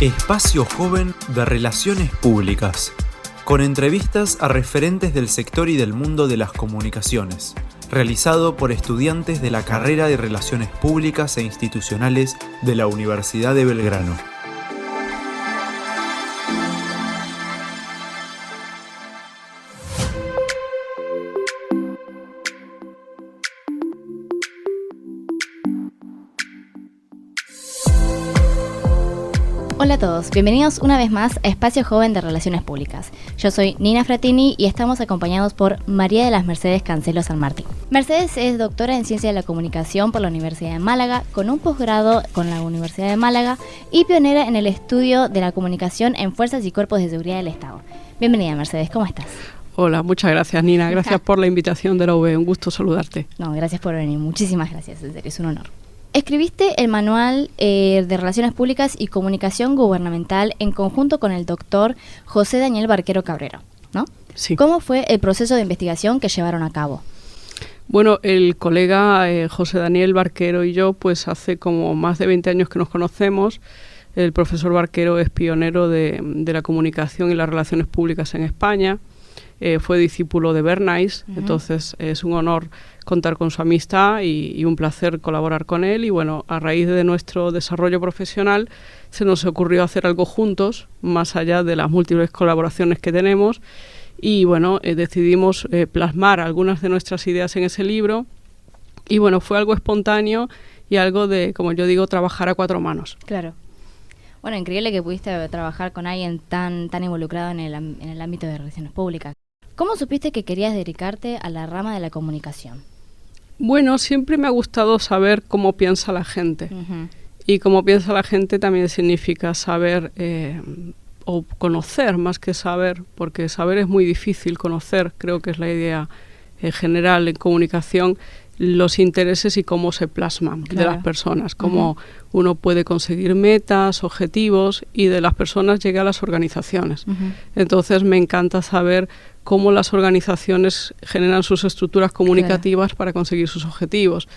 Espacio Joven de Relaciones Públicas, con entrevistas a referentes del sector y del mundo de las comunicaciones, realizado por estudiantes de la carrera de Relaciones Públicas e Institucionales de la Universidad de Belgrano. Hola a todos, bienvenidos una vez más a Espacio Joven de Relaciones Públicas. Yo soy Nina Fratini y estamos acompañados por María de las Mercedes Cancelo San Martín. Mercedes es doctora en Ciencia de la Comunicación por la Universidad de Málaga, con un posgrado con la Universidad de Málaga y pionera en el estudio de la comunicación en fuerzas y cuerpos de seguridad del Estado. Bienvenida, Mercedes, ¿cómo estás? Hola, muchas gracias, Nina. Gracias por la invitación de la UB. Un gusto saludarte. No, gracias por venir. Muchísimas gracias. Es un honor. Escribiste el Manual de Relaciones Públicas y Comunicación Gubernamental en conjunto con el doctor José Daniel Barquero Cabrero, ¿no? Sí. ¿Cómo fue el proceso de investigación que llevaron a cabo? Bueno, el colega José Daniel Barquero y yo, pues hace como más de 20 años que nos conocemos. El profesor Barquero es pionero de la comunicación y las relaciones públicas en España. Fue discípulo de Bernays, entonces es un honor contar con su amistad y un placer colaborar con él. Y bueno, a raíz de nuestro desarrollo profesional se nos ocurrió hacer algo juntos, más allá de las múltiples colaboraciones que tenemos. Y bueno, decidimos plasmar algunas de nuestras ideas en ese libro. Y bueno, fue algo espontáneo y algo de, como yo digo, trabajar a cuatro manos. Claro. Bueno, increíble que pudiste trabajar con alguien tan involucrado en el ámbito de relaciones públicas. ¿Cómo supiste que querías dedicarte a la rama de la comunicación? Bueno, siempre me ha gustado saber cómo piensa la gente. Y cómo piensa la gente también significa saber o conocer más que saber, porque saber es muy difícil, conocer creo que es la idea general en comunicación, los intereses y cómo se plasman de las personas, cómo uno puede conseguir metas, objetivos y de las personas llega a las organizaciones. Entonces me encanta saber cómo las organizaciones generan sus estructuras comunicativas para conseguir sus objetivos.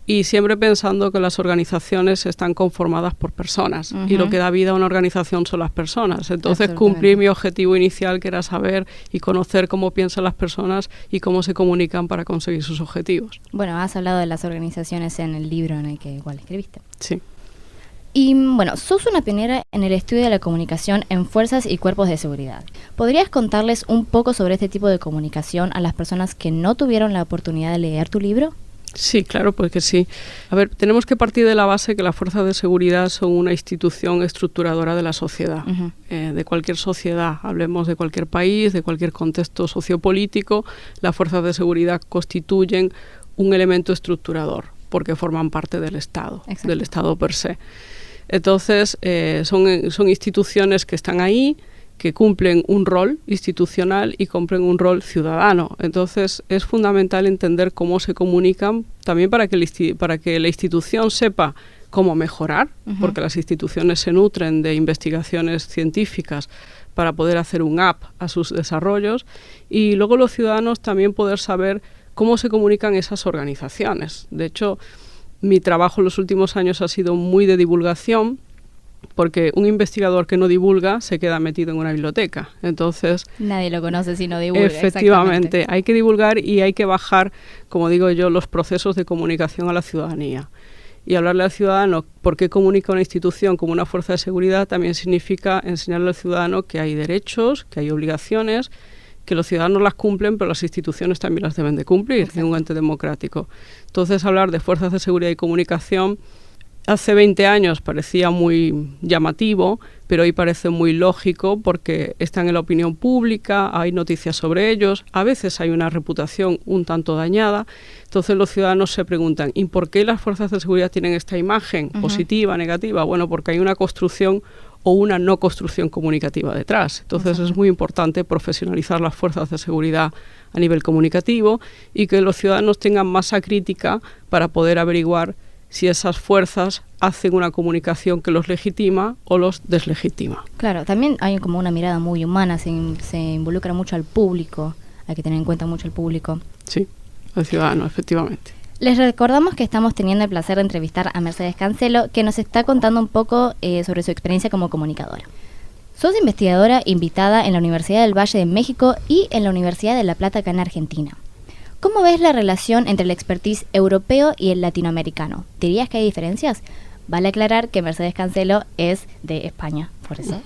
Y siempre pensando que las organizaciones están conformadas por personas y lo que da vida a una organización son las personas. Entonces cumplí mi objetivo inicial, que era saber y conocer cómo piensan las personas y cómo se comunican para conseguir sus objetivos. Bueno, has hablado de las organizaciones en el libro en el que igual escribiste. Sí. Y bueno, sos una pionera en el estudio de la comunicación en fuerzas y cuerpos de seguridad. ¿Podrías contarles un poco sobre este tipo de comunicación a las personas que no tuvieron la oportunidad de leer tu libro? Sí, claro, porque sí. A ver, tenemos que partir de la base que las fuerzas de seguridad son una institución estructuradora de la sociedad, de cualquier sociedad, hablemos de cualquier país, de cualquier contexto sociopolítico, las fuerzas de seguridad constituyen un elemento estructurador, porque forman parte del Estado, del Estado per se. Entonces, son instituciones que están ahí, que cumplen un rol institucional y cumplen un rol ciudadano. Entonces, es fundamental entender cómo se comunican, también para que la institución sepa cómo mejorar, porque las instituciones se nutren de investigaciones científicas para poder hacer un up a sus desarrollos, y luego los ciudadanos también poder saber cómo se comunican esas organizaciones. De hecho, mi trabajo en los últimos años ha sido muy de divulgación, porque un investigador que no divulga se queda metido en una biblioteca. Entonces, nadie lo conoce si no divulga. Efectivamente, hay que divulgar y hay que bajar, como digo yo, los procesos de comunicación a la ciudadanía. Y hablarle al ciudadano por qué comunica una institución como una fuerza de seguridad también significa enseñarle al ciudadano que hay derechos, que hay obligaciones, que los ciudadanos las cumplen, pero las instituciones también las deben de cumplir en un ente democrático. Entonces, hablar de fuerzas de seguridad y comunicación hace 20 años parecía muy llamativo, pero hoy parece muy lógico porque están en la opinión pública, hay noticias sobre ellos, a veces hay una reputación un tanto dañada. Entonces los ciudadanos se preguntan, ¿y por qué las fuerzas de seguridad tienen esta imagen positiva, negativa? Bueno, porque hay una construcción o una no construcción comunicativa detrás. Entonces es muy importante profesionalizar las fuerzas de seguridad a nivel comunicativo y que los ciudadanos tengan masa crítica para poder averiguar si esas fuerzas hacen una comunicación que los legitima o los deslegitima. Claro, también hay como una mirada muy humana, se involucra mucho al público, hay que tener en cuenta mucho al público. Sí, al ciudadano, efectivamente. Les recordamos que estamos teniendo el placer de entrevistar a Mercedes Cancelo, que nos está contando un poco sobre su experiencia como comunicadora. Sos investigadora invitada en la Universidad del Valle de México y en la Universidad de La Plata, acá en Argentina. ¿Cómo ves la relación entre el expertise europeo y el latinoamericano? ¿Dirías que hay diferencias? Vale aclarar que Mercedes Cancelo es de España, por eso.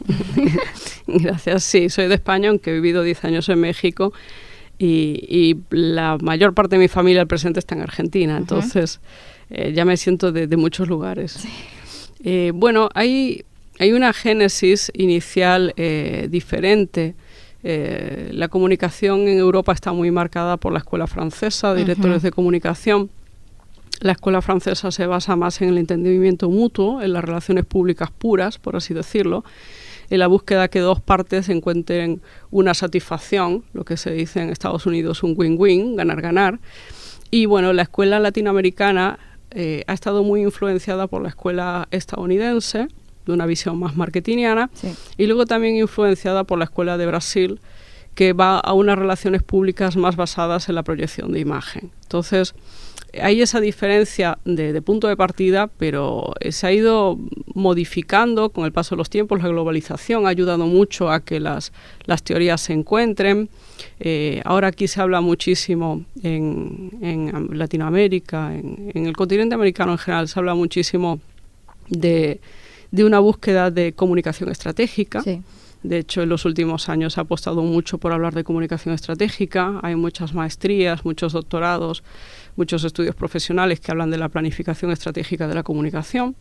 Gracias, sí, soy de España, aunque he vivido 10 años en México y la mayor parte de mi familia al presente está en Argentina, entonces ya me siento de muchos lugares. Sí. Bueno, hay una génesis inicial diferente. La comunicación en Europa está muy marcada por la escuela francesa, directores de comunicación. La escuela francesa se basa más en el entendimiento mutuo, en las relaciones públicas puras, por así decirlo, en la búsqueda que dos partes encuentren una satisfacción, lo que se dice en Estados Unidos un win-win, ganar-ganar. Y bueno, la escuela latinoamericana ha estado muy influenciada por la escuela estadounidense, de una visión más marketingiana, sí. Y luego también influenciada por la escuela de Brasil, que va a unas relaciones públicas más basadas en la proyección de imagen. Entonces, hay esa diferencia de punto de partida, pero se ha ido modificando con el paso de los tiempos. La globalización ha ayudado mucho a que las teorías se encuentren. Ahora aquí se habla muchísimo en Latinoamérica, en el continente americano en general, se habla muchísimo de una búsqueda de comunicación estratégica. Sí. De hecho, en los últimos años se ha apostado mucho por hablar de comunicación estratégica. Hay muchas maestrías, muchos doctorados, muchos estudios profesionales que hablan de la planificación estratégica de la comunicación.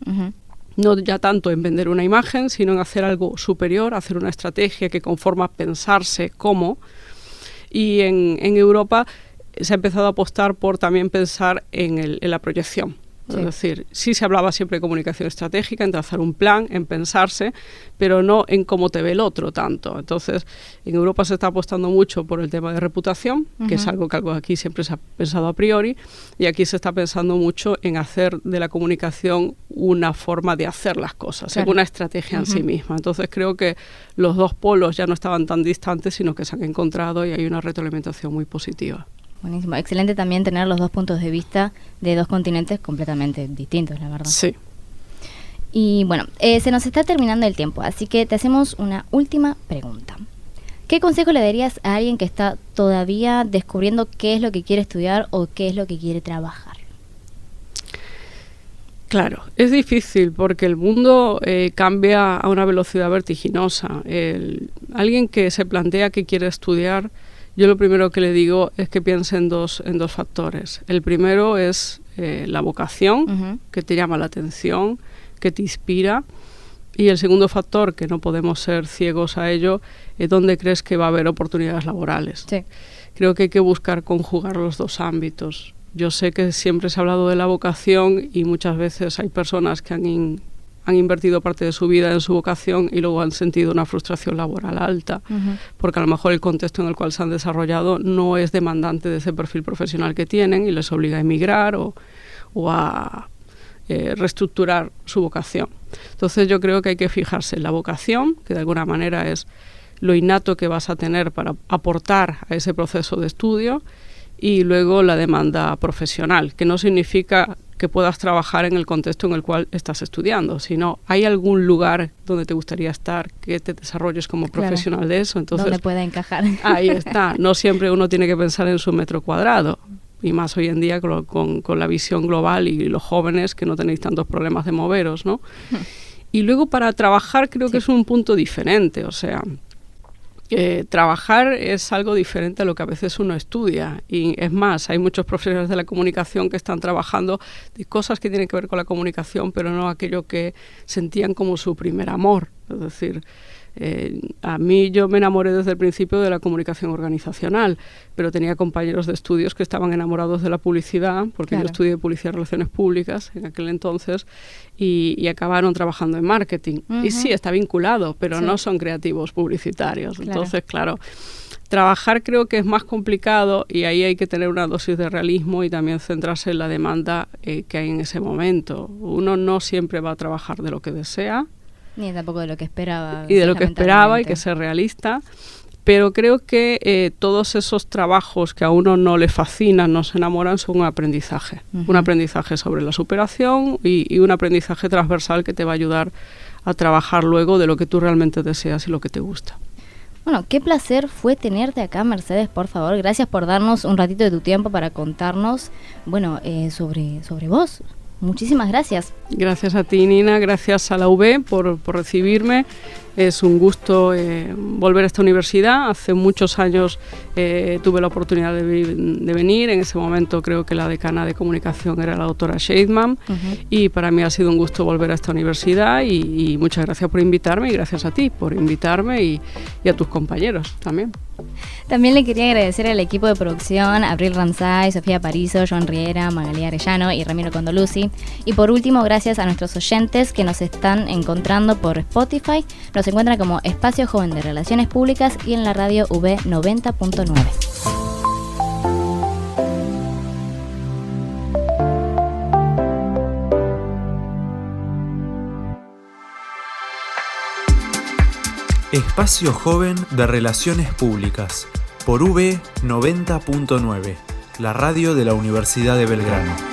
No ya tanto en vender una imagen, sino en hacer algo superior, hacer una estrategia que conforma pensarse cómo. Y en Europa se ha empezado a apostar por también pensar en la proyección. Sí. Es decir, sí se hablaba siempre de comunicación estratégica, en trazar un plan, en pensarse, pero no en cómo te ve el otro tanto. Entonces, en Europa se está apostando mucho por el tema de reputación, que es algo que aquí siempre se ha pensado a priori, y aquí se está pensando mucho en hacer de la comunicación una forma de hacer las cosas, claro, una estrategia en sí misma. Entonces, creo que los dos polos ya no estaban tan distantes, sino que se han encontrado y hay una retroalimentación muy positiva. Buenísimo. Excelente también tener los dos puntos de vista de dos continentes completamente distintos, la verdad. Sí. Y bueno, se nos está terminando el tiempo, así que te hacemos una última pregunta. ¿Qué consejo le darías a alguien que está todavía descubriendo qué es lo que quiere estudiar o qué es lo que quiere trabajar? Claro, es difícil porque el mundo cambia a una velocidad vertiginosa. Alguien que se plantea que quiere estudiar, yo lo primero que le digo es que piense en dos factores. El primero es la vocación, que te llama la atención, que te inspira. Y el segundo factor, que no podemos ser ciegos a ello, es dónde crees que va a haber oportunidades laborales. Sí. Creo que hay que buscar conjugar los dos ámbitos. Yo sé que siempre se ha hablado de la vocación y muchas veces hay personas que han invertido parte de su vida en su vocación y luego han sentido una frustración laboral alta, porque a lo mejor el contexto en el cual se han desarrollado no es demandante de ese perfil profesional que tienen y les obliga a emigrar o a reestructurar su vocación. Entonces yo creo que hay que fijarse en la vocación, que de alguna manera es lo innato que vas a tener para aportar a ese proceso de estudio, y luego la demanda profesional, que no significa que puedas trabajar en el contexto en el cual estás estudiando, sino hay algún lugar donde te gustaría estar, que te desarrolles como profesional de eso. Entonces, donde pueda encajar. Ahí está. No siempre uno tiene que pensar en su metro cuadrado, y más hoy en día con la visión global y los jóvenes que no tenéis tantos problemas de moveros, ¿no? Y luego para trabajar creo que es un punto diferente, o sea, trabajar es algo diferente a lo que a veces uno estudia, y es más, hay muchos profesionales de la comunicación que están trabajando de cosas que tienen que ver con la comunicación, pero no aquello que sentían como su primer amor. Es decir, a mí yo me enamoré desde el principio de la comunicación organizacional, pero tenía compañeros de estudios que estaban enamorados de la publicidad, porque yo estudié publicidad y relaciones públicas en aquel entonces, y acabaron trabajando en marketing. Y sí, está vinculado, pero no son creativos publicitarios. Entonces, claro, trabajar creo que es más complicado, y ahí hay que tener una dosis de realismo y también centrarse en la demanda que hay en ese momento. Uno no siempre va a trabajar de lo que desea, ni tampoco de lo que esperaba. Y de lo que esperaba, hay que ser realista, pero creo que todos esos trabajos que a uno no le fascinan, no se enamoran, son un aprendizaje. Un aprendizaje sobre la superación y un aprendizaje transversal que te va a ayudar a trabajar luego de lo que tú realmente deseas y lo que te gusta. Bueno, qué placer fue tenerte acá, Mercedes, por favor. Gracias por darnos un ratito de tu tiempo para contarnos, sobre vos. Muchísimas gracias. Gracias a ti, Nina, gracias a la UB por recibirme. Es un gusto volver a esta universidad. Hace muchos años tuve la oportunidad de venir. En ese momento creo que la decana de comunicación era la doctora Scheidman. Y para mí ha sido un gusto volver a esta universidad y muchas gracias por invitarme y gracias a ti por invitarme y a tus compañeros también. También le quería agradecer al equipo de producción, Abril Ramsay, Sofía Parizo, Joan Riera, Magalía Arellano y Ramiro Condoluzzi. Y por último, gracias a nuestros oyentes que nos están encontrando por Spotify. Nos encuentran como Espacio Joven de Relaciones Públicas y en la radio UB 90.9. Espacio Joven de Relaciones Públicas, por UB 90.9, la radio de la Universidad de Belgrano.